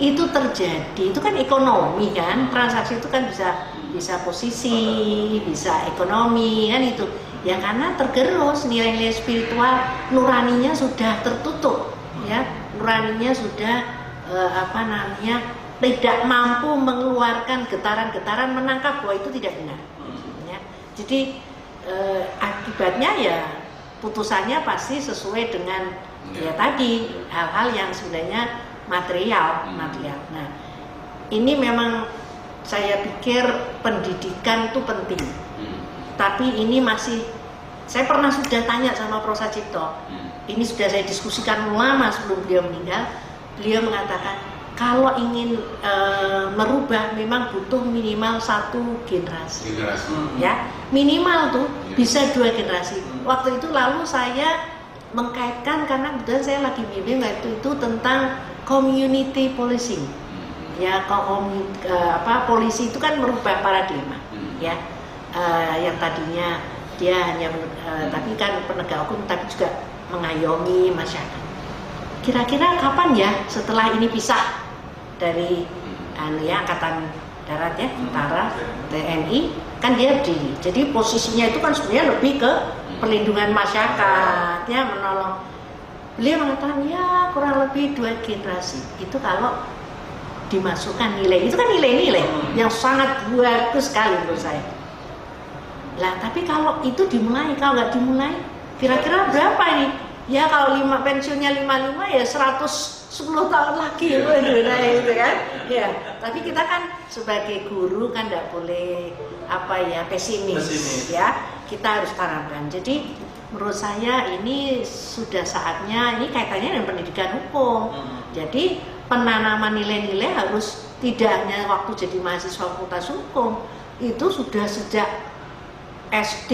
itu terjadi, itu kan ekonomi kan, transaksi itu kan bisa posisi, bisa ekonomi kan itu ya, karena tergerus nilai-nilai spiritual, nuraninya sudah tertutup ya, nuraninya sudah tidak mampu mengeluarkan getaran-getaran menangkap bahwa itu tidak benar ya. Jadi akibatnya ya putusannya pasti sesuai dengan ya tadi hal-hal yang sebenarnya material. Nah, ini memang saya pikir pendidikan itu penting. Tapi ini masih, saya sudah tanya sama Prof. Sajipto. Ini sudah saya diskusikan lama sebelum beliau meninggal. Beliau mengatakan kalau ingin merubah memang butuh minimal 1 generasi. Ya, minimal tuh bisa 2 generasi. Waktu itu lalu saya mengkaitkan karena kebetulan saya lagi bimbing waktu itu tentang community policing, ya polisi itu kan merubah paradigma, ya yang tadinya dia hanya tapi kan penegak hukum tapi juga mengayomi masyarakat. Kira-kira kapan ya setelah ini pisah dari Angkatan Darat ya, tentara, TNI kan dia berdiri. Jadi posisinya itu kan sebenarnya lebih ke perlindungan masyarakat, ya menolong. Beliau mengatakan ya kurang lebih 2 generasi itu kalau dimasukkan nilai, itu kan nilai-nilai yang sangat bagus sekali menurut saya. Lah tapi kalau itu dimulai, kalau nggak dimulai kira-kira berapa ini? Ya kalau pensiunnya 55 ya 110 tahun lagi itu kan. Ya, tapi kita kan sebagai guru kan nggak boleh pesimis ya. Kita harus tanamkan. Jadi menurut saya ini sudah saatnya, ini kaitannya dengan pendidikan hukum. Jadi penanaman nilai-nilai harus tidak hanya waktu jadi mahasiswa fakultas hukum, itu sudah sejak SD,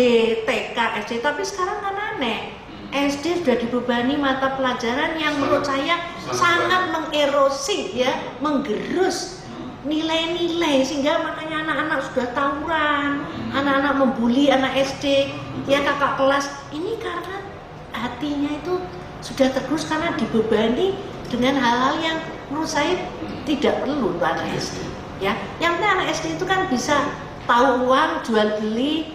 TK, SD, tapi sekarang kan aneh. SD sudah dibebani mata pelajaran yang menurut saya sangat mengerosi ya, menggerus nilai-nilai sehingga makanya anak-anak sudah tawuran, anak-anak membuli anak SD, ya kakak kelas. Ini karena hatinya itu sudah tergerus karena dibebani dengan hal-hal yang menurut saya tidak perlu untuk anak SD. Ya, yang penting anak SD itu kan bisa tahu uang, jual beli,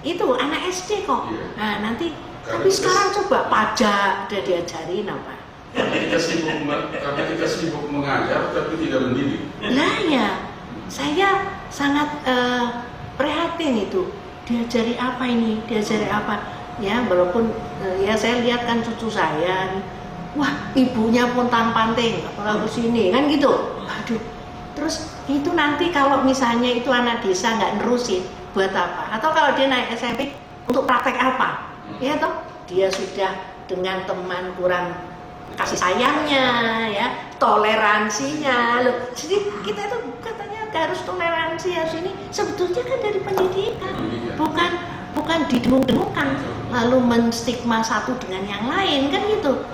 itu anak SD kok. Nah nanti, tapi sekarang coba pajak udah diajarin apa? Karena kita sibuk mengajar tapi tidak mendidik. Nah ya, saya sangat prihatin itu. Diajari apa ini? Diajari apa? Ya, walaupun ya saya lihat kan cucu saya, wah ibunya pontang-panting, apalagi sini kan gitu. Aduh, terus itu nanti kalau misalnya itu anak desa nggak nerusin, buat apa? Atau kalau dia naik SMP untuk praktek apa? Ya toh, dia sudah dengan teman kurang kasih sayangnya, ya, toleransinya. Loh, jadi kita itu katanya harus toleransi, harus ini. Sebetulnya kan dari pendidikan, bukan didengung-dengungkan, lalu menstigma satu dengan yang lain kan gitu.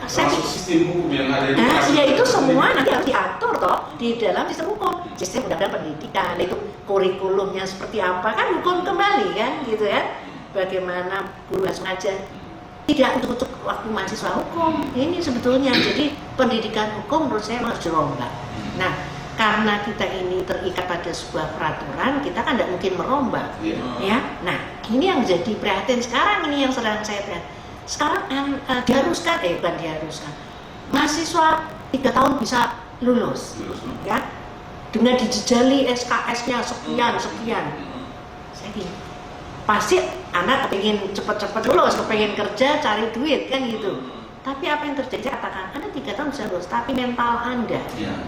Sistem hukum yang ada di ya itu semua nanti harus diatur toh di dalam sistem hukum, sistem undang-undang pendidikan, itu kurikulumnya seperti apa kan hukum kembali kan gitu ya. Bagaimana guru harus ngajar, tidak untuk waktu mahasiswa hukum ini sebetulnya. Jadi pendidikan hukum menurut saya harus dirombak. Nah karena kita ini terikat pada sebuah peraturan, kita kan tidak mungkin merombak ya. Nah ini yang jadi prihatin sekarang, ini yang sedang saya prihatin sekarang. Bukan diharuskan mahasiswa 3 tahun bisa lulus ya, dengan dijejali SKS-nya sekian. Saya gini, pasti anak kepingin cepat-cepat lulus, kepingin kerja, cari duit kan gitu. Tapi apa yang terjadi? Katakan Anda 3 tahun bisa lulus, tapi mental Anda,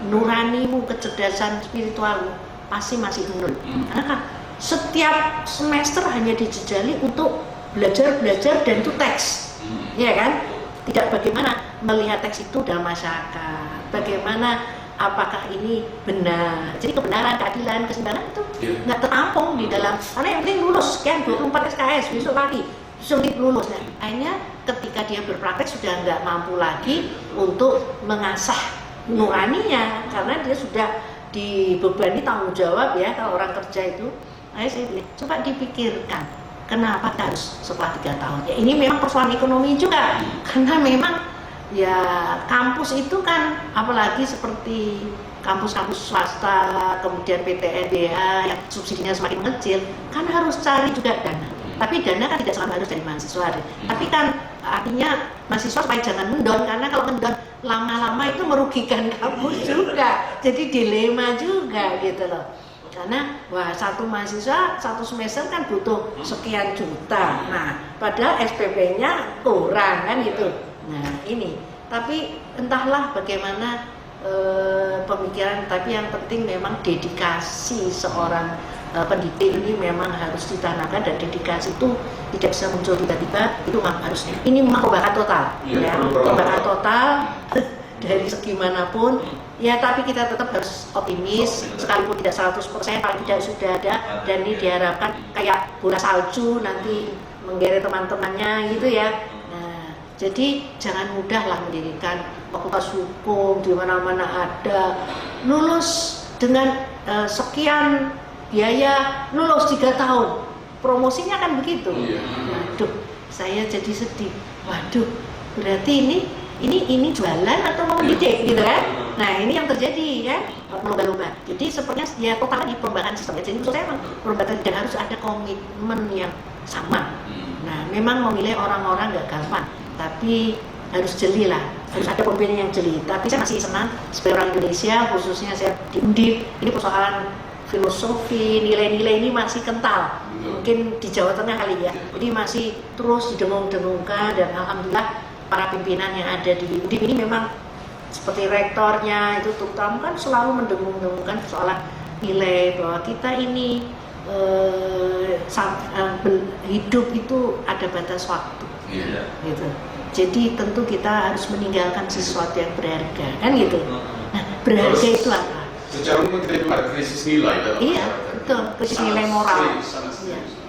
nuranimu, kecerdasan spiritualmu pasti masih nol. Karena kan setiap semester hanya dijejali untuk belajar dan itu teks, ya kan? Tidak bagaimana melihat teks itu dalam masyarakat, bagaimana apakah ini benar. Jadi kebenaran, keadilan, keseimbangan itu nggak tertampung di dalam, karena yang penting lulus sekian 24 SKS, besok lagi sulit lulus. Nah, akhirnya ketika dia berpraktek sudah nggak mampu lagi untuk mengasah nuraninya karena dia sudah dibebani tanggung jawab ya. Kalau orang kerja itu, saya bilang coba dipikirkan kenapa harus setelah 3 tahun. Ya ini memang persoalan ekonomi juga, karena memang ya kampus itu kan apalagi seperti kampus-kampus swasta, kemudian PTN, yang subsidinya semakin kecil, kan harus cari juga dana. Tapi dana kan tidak selalu harus dari mahasiswa. Tapi kan artinya mahasiswa supaya jangan mendon, karena kalau mendon lama-lama itu merugikan kampus juga. Jadi dilema juga gitu loh. Karena wah, satu mahasiswa satu semester kan butuh sekian juta. Nah, padahal SPP-nya kurang kan gitu. Nah, ini. Tapi entahlah bagaimana pemikiran, tapi yang penting memang dedikasi seorang pendidik ini memang harus ditanamkan, dan dedikasi itu tidak bisa muncul tiba-tiba, itu harus ini memang perubahan total ya, perubahan total dari segi manapun ya, tapi kita tetap harus optimis, sekalipun tidak 100% paling tidak sudah ada, dan ini diharapkan kayak bola salju nanti menggeret teman-temannya gitu ya. Nah, jadi jangan mudahlah mendirikan fakultas hukum di mana-mana ada, lulus dengan sekian biaya, lulus 3 tahun, promosinya kan begitu. Waduh, saya jadi sedih. Waduh, berarti ini jualan atau mau mendidik gitu kan? Nah, ini yang terjadi ya, berlomba-lomba. Jadi sepertinya ya total di perubahan sistemnya. Jadi menurut saya memang perubahan, dan harus ada komitmen yang sama. Nah, memang memilih orang-orang nggak gampang, tapi harus jeli lah, harus ada pemimpin yang jeli. Tapi saya masih senang sebagai orang Indonesia, khususnya saya di Undip, ini persoalan filosofi, nilai-nilai ini masih kental. Mungkin di Jawa Tengah kali ya. Jadi masih terus didengung-dengungkan, dan alhamdulillah para pimpinan yang ada di Undip ini memang seperti rektornya itu terutama kan selalu mendengung-dengungkan persoalan nilai, bahwa kita ini hidup itu ada batas waktu. Gitu. Jadi tentu kita harus meninggalkan sesuatu yang berharga, kan gitu. Nah, berharga itu apa? Secara umum kita juga ada krisis nilai dalam iya, betul, krisis nilai moral. Sangat serius.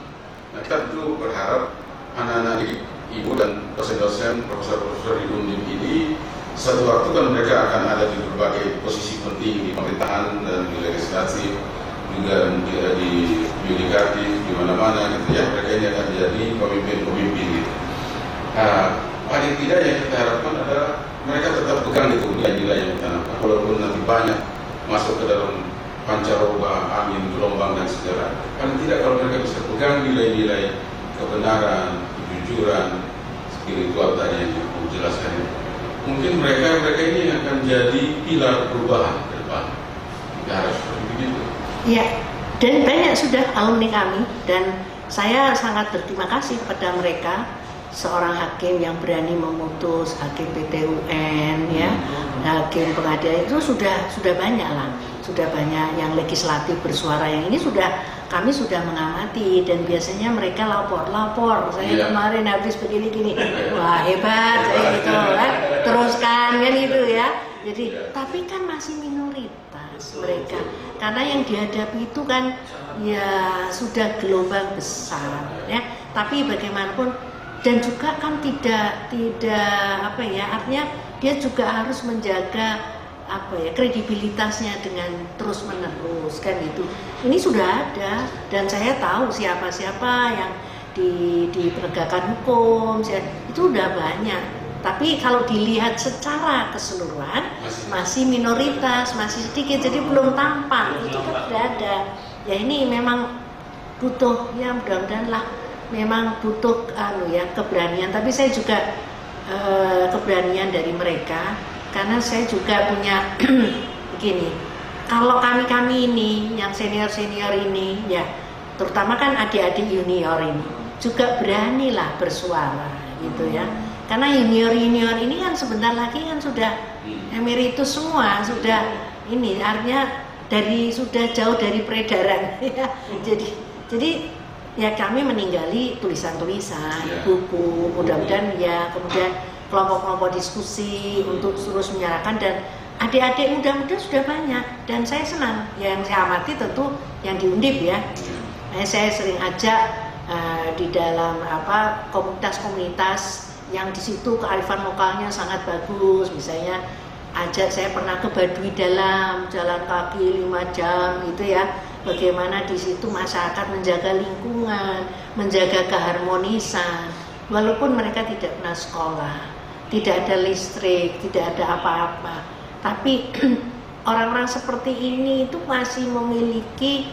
Nah, kita tentu berharap anak-anak ibu dan dosen-dosen, profesor-profesor di Undip ini suatu waktu kan mereka akan ada di berbagai posisi penting di pemerintahan dan di legislatif, juga di yudikatif, di mana-mana gitu ya. Mereka ini akan jadi pemimpin-pemimpin gitu. Paling tidak yang kita harapkan adalah mereka tetap pegang itu nilai-nilai yang ditanamkan, walaupun nanti banyak masuk ke dalam pancaroba, angin, gelombang dan segala. Paling tidak kalau mereka bisa pegang nilai-nilai kebenaran, kejujuran, spiritual tadi yang aku jelaskan itu, mungkin mereka ini akan jadi pilar perubahan ke depan. Kita harus seperti begitu. Iya, dan banyak sudah alumni kami, dan saya sangat berterima kasih kepada mereka. Seorang hakim yang berani memutus, hakim PT UN ya, hakim pengadilan itu sudah banyak lah, sudah banyak yang legislatif bersuara, yang ini kami sudah mengamati, dan biasanya mereka lapor, saya kemarin habis begini, wah hebat, kayak gitu kan, teruskan kan gitu ya. Jadi tapi kan masih minoritas mereka, karena yang dihadapi itu kan ya sudah gelombang besar ya, tapi bagaimanapun. Dan juga kan tidak apa ya, artinya dia juga harus menjaga apa ya, kredibilitasnya dengan terus menerus kan gitu. Ini sudah ada, dan saya tahu siapa yang di penegakan hukum itu udah banyak. Tapi kalau dilihat secara keseluruhan masih minoritas, masih sedikit, jadi belum tampak. Itu kan sudah ada. Ya ini memang butuh ya, mudah-mudahan lah. Memang butuh keberanian, tapi saya juga keberanian dari mereka, karena saya juga punya begini, kalau kami ini yang senior ini ya, terutama kan adik-adik junior ini juga beranilah bersuara gitu ya, karena junior ini kan sebentar lagi kan sudah emeritus semua, sudah ini artinya sudah jauh dari peredaran ya. Jadi ya kami meninggali tulisan-tulisan, buku, mudah-mudahan ya, kemudian kelompok-kelompok diskusi untuk terus menyarakan, dan adik-adik muda-muda sudah banyak, dan saya senang. Yang saya amati tentu yang di Undip ya. Saya sering ajak di dalam komunitas-komunitas yang di situ kearifan lokalnya sangat bagus, misalnya saya pernah ke Baduy Dalam, jalan kaki 5 jam gitu ya. Bagaimana di situ masyarakat menjaga lingkungan, menjaga keharmonisan, walaupun mereka tidak pernah sekolah. tidak ada listrik, tidak ada apa-apa. Tapi orang-orang seperti ini itu masih memiliki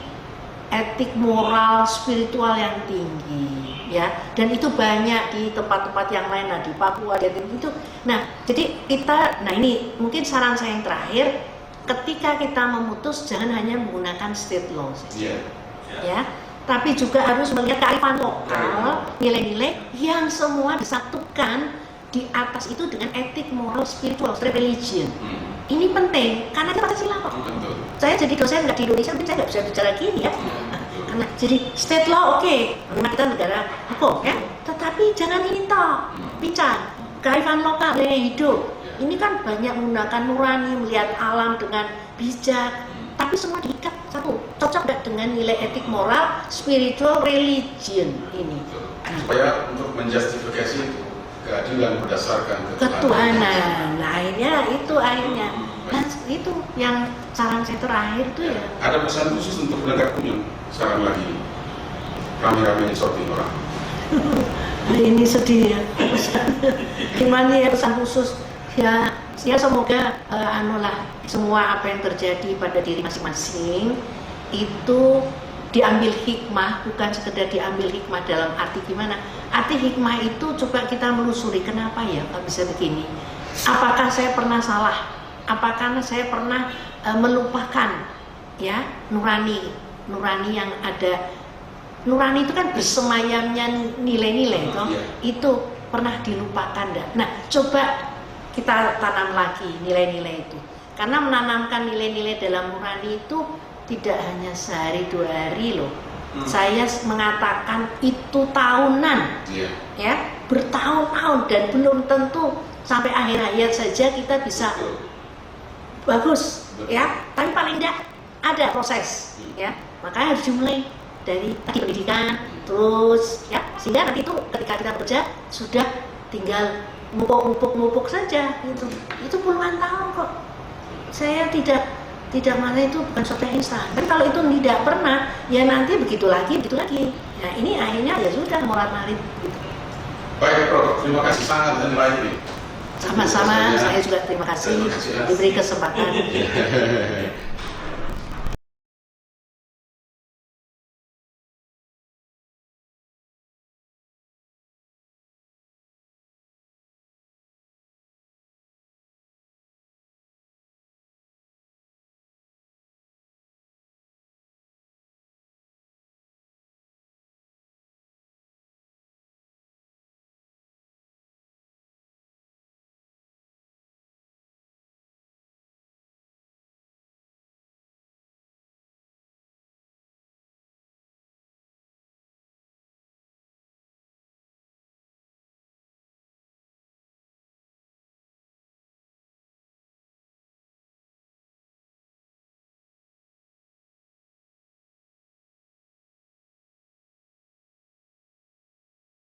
etik moral spiritual yang tinggi, ya. Dan itu banyak di tempat-tempat yang lain, di Papua, itu. Nah, jadi ini mungkin saran saya yang terakhir, ketika kita memutus jangan hanya menggunakan state law saja, ya. Tapi juga harus melihat kearifan lokal, nilai-nilai yang semua disatukan di atas itu dengan etik moral spiritual, religion. Ini penting karena kita Pancasila kok. Saya jadi dosen nggak di Indonesia, mungkin saya nggak bisa bicara gini ya. Karena jadi state law oke, karena kita negara hukum ya. Tetapi jangan ini toh, bicara kearifan lokal, nilai hidup. Ini kan banyak menggunakan nurani, melihat alam dengan bijak. Tapi semua diikat satu, cocok nggak dengan nilai etik moral, spiritual, religion ini. Supaya untuk menjustifikasi itu keadilan berdasarkan ketuhanan. Nah akhirnya itu dan itu yang saran saya terakhir itu ya. Ada pesan khusus untuk penegak hukum yang sekarang lagi rame-rame sorting orang. Ini sedih ya. Gimana ya pesan khusus ya semoga semua apa yang terjadi pada diri masing-masing itu diambil hikmah, bukan sekedar diambil hikmah dalam arti gimana. Arti hikmah itu coba kita melusuri, kenapa ya kok bisa begini? Apakah saya pernah salah? Apakah saya pernah melupakan ya nurani yang ada? Nurani itu kan bersemayamnya nilai-nilai itu pernah dilupakan enggak? Nah, coba kita tanam lagi nilai-nilai itu. Karena menanamkan nilai-nilai dalam nurani itu tidak hanya sehari 2 hari loh. Saya mengatakan itu tahunan, ya bertahun-tahun, dan belum tentu sampai akhir hayat saja kita bisa bagus, ya. Tapi paling tidak ada proses, ya. Makanya harus dimulai dari pendidikan, terus, ya, sehingga nanti itu ketika kita bekerja sudah tinggal mupuk saja, gitu. Itu puluhan tahun kok. Saya tidak mana itu bukan sesuatu yang instan. Tapi kalau itu tidak pernah, ya nanti begitu lagi. Nah ini akhirnya ya sudah morat-marit. Gitu. Baik Prof, terima kasih sangat enlightening. Sama-sama, saya juga terima kasih diberi kesempatan.